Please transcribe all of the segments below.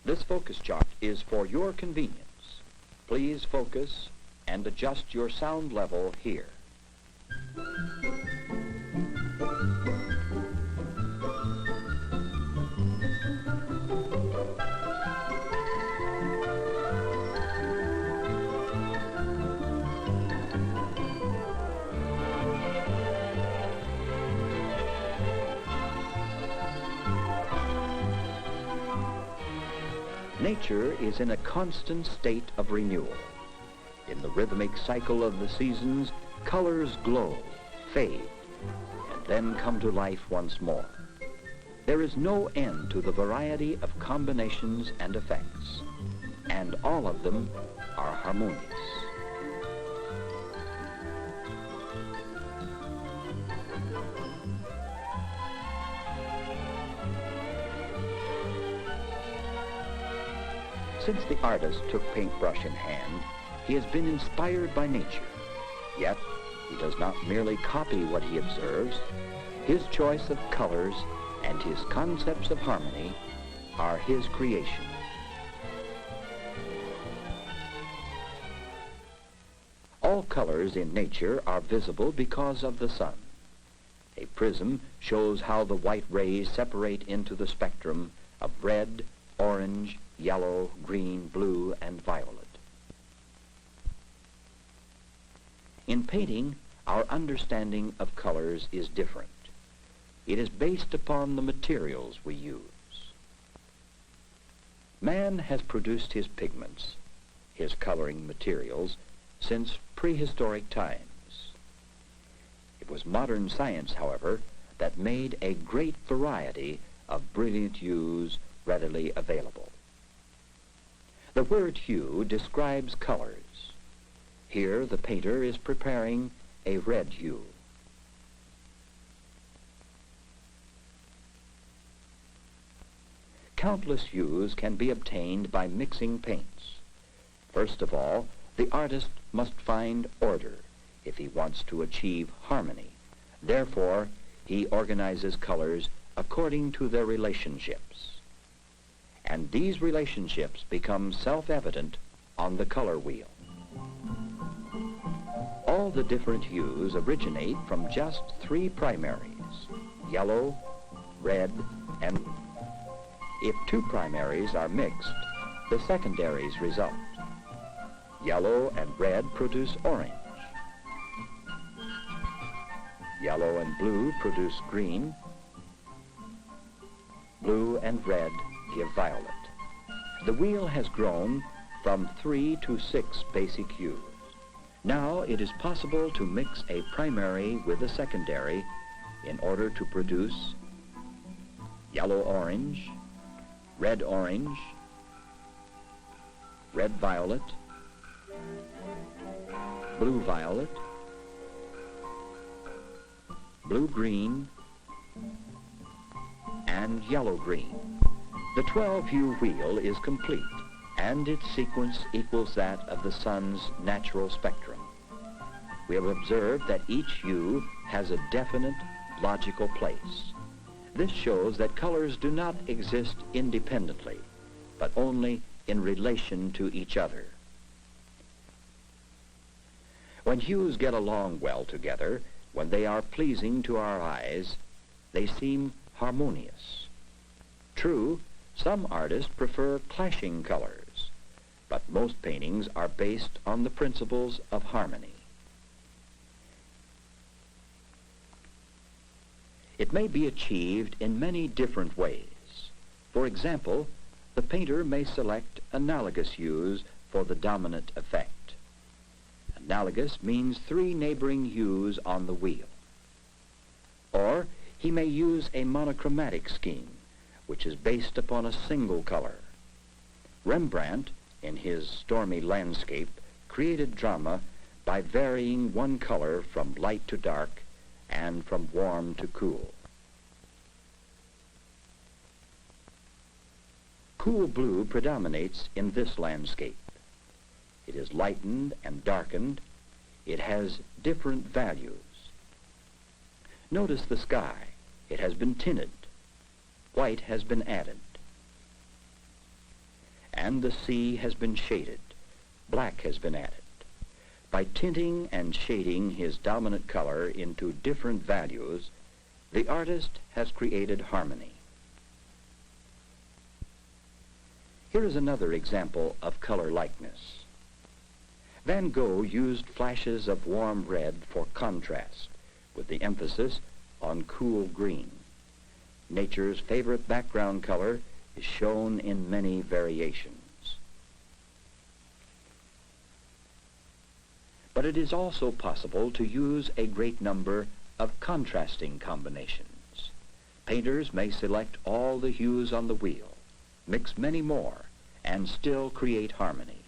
This focus chart is for your convenience. Please focus and adjust your sound level here. Nature is in a constant state of renewal. In the rhythmic cycle of the seasons, colors glow, fade, and then come to life once more. There is no end to the variety of combinations and effects, and all of them are harmonious. Since the artist took paintbrush in hand, he has been inspired by nature. Yet, he does not merely copy what he observes. His choice of colors and his concepts of harmony are his creation. All colors in nature are visible because of the sun. A prism shows how the white rays separate into the spectrum of red, orange, yellow, green, blue, and violet. In painting, our understanding of colors is different. It is based upon the materials we use. Man has produced his pigments, his coloring materials, since prehistoric times. It was modern science, however, that made a great variety of brilliant hues readily available. The word hue describes colors. Here the painter is preparing a red hue. Countless hues can be obtained by mixing paints. First of all, the artist must find order if he wants to achieve harmony. Therefore, he organizes colors according to their relationships. And these relationships become self-evident on the color wheel. All the different hues originate from just three primaries, yellow, red, and if two primaries are mixed, the secondaries result. Yellow and red produce orange. Yellow and blue produce green. Blue and red give violet. The wheel has grown from 3 to 6 basic hues. Now it is possible to mix a primary with a secondary in order to produce yellow-orange, red-orange, red-violet, blue-violet, blue-green, and yellow-green. The 12-hue wheel is complete, and its sequence equals that of the sun's natural spectrum. We have observed that each hue has a definite logical place. This shows that colors do not exist independently, but only in relation to each other. When hues get along well together, when they are pleasing to our eyes, they seem harmonious. True, some artists prefer clashing colors, but most paintings are based on the principles of harmony. It may be achieved in many different ways. For example, the painter may select analogous hues for the dominant effect. Analogous means 3 neighboring hues on the wheel. Or he may use a monochromatic scheme, which is based upon a single color. Rembrandt, in his stormy landscape, created drama by varying one color from light to dark and from warm to cool. Cool blue predominates in this landscape. It is lightened and darkened. It has different values. Notice the sky. It has been tinted. White has been added. and the sea has been shaded. Black has been added. By tinting and shading his dominant color into different values, the artist has created harmony. Here is another example of color likeness. Van Gogh used flashes of warm red for contrast, with the emphasis on cool green. Nature's favorite background color is shown in many variations. But it is also possible to use a great number of contrasting combinations. Painters may select all the hues on the wheel, mix many more, and still create harmony.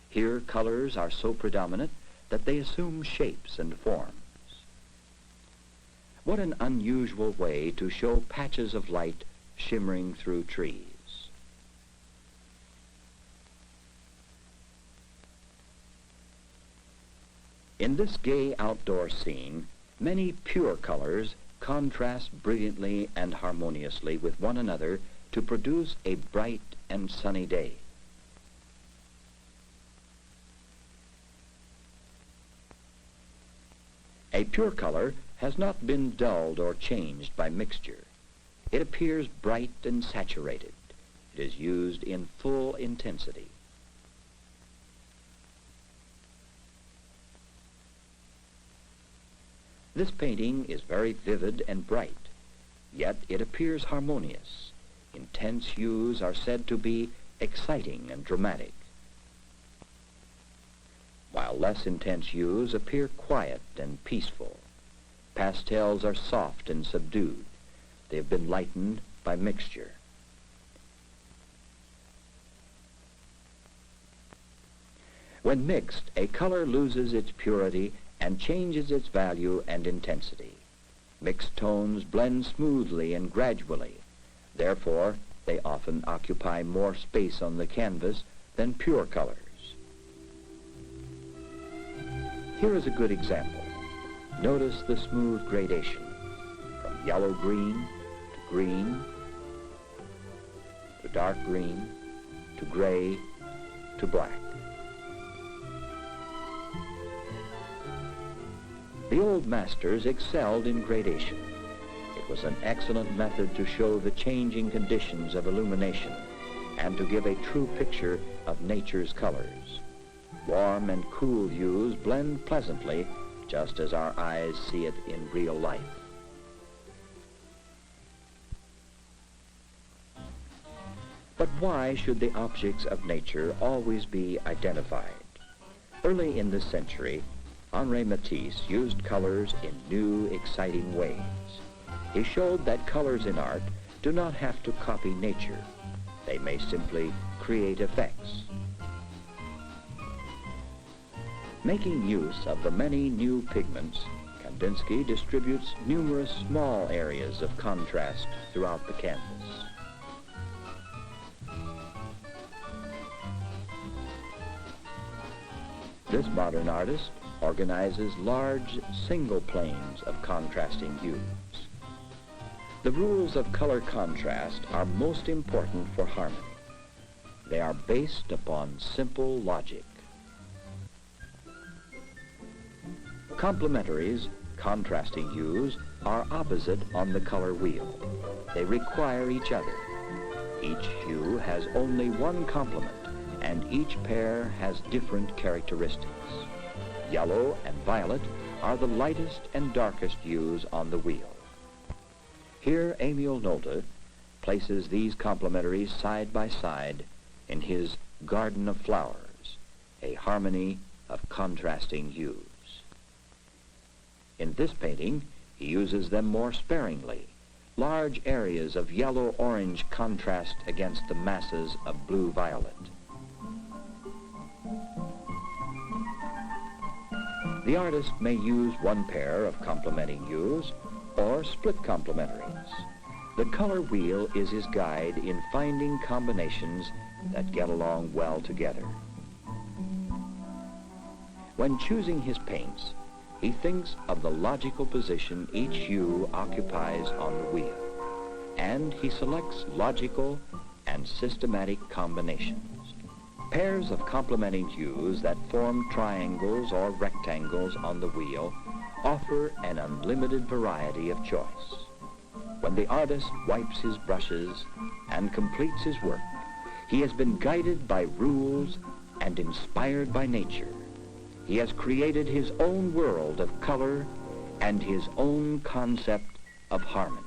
Here, colors are so predominant that they assume shapes and forms. What an unusual way to show patches of light shimmering through trees. In this gay outdoor scene, many pure colors contrast brilliantly and harmoniously with one another to produce a bright and sunny day. A pure color has not been dulled or changed by mixture. It appears bright and saturated. It is used in full intensity. This painting is very vivid and bright, yet it appears harmonious. Intense hues are said to be exciting and dramatic, while less intense hues appear quiet and peaceful. Pastels are soft and subdued. They have been lightened by mixture. When mixed, a color loses its purity and changes its value and intensity. Mixed tones blend smoothly and gradually. Therefore, they often occupy more space on the canvas than pure colors. Here is a good example. Notice the smooth gradation from yellow-green to green, to dark green, to gray, to black. The old masters excelled in gradation. It was an excellent method to show the changing conditions of illumination and to give a true picture of nature's colors. Warm and cool hues blend pleasantly, just as our eyes see it in real life. But why should the objects of nature always be identified? Early in this century, Henri Matisse used colors in new, exciting ways. He showed that colors in art do not have to copy nature. They may simply create effects. Making use of the many new pigments, Kandinsky distributes numerous small areas of contrast throughout the canvas. This modern artist organizes large single planes of contrasting hues. The rules of color contrast are most important for harmony. They are based upon simple logic. Complementaries, contrasting hues, are opposite on the color wheel. They require each other. Each hue has only one complement, and each pair has different characteristics. Yellow and violet are the lightest and darkest hues on the wheel. Here Emil Nolte places these complementaries side by side in his Garden of Flowers, a harmony of contrasting hues. In this painting, he uses them more sparingly. Large areas of yellow-orange contrast against the masses of blue-violet. The artist may use one pair of complementing hues or split complementaries. The color wheel is his guide in finding combinations that get along well together. When choosing his paints, he thinks of the logical position each hue occupies on the wheel, and he selects logical and systematic combinations. Pairs of complementing hues that form triangles or rectangles on the wheel offer an unlimited variety of choice. When the artist wipes his brushes and completes his work, he has been guided by rules and inspired by nature. He has created his own world of color and his own concept of harmony.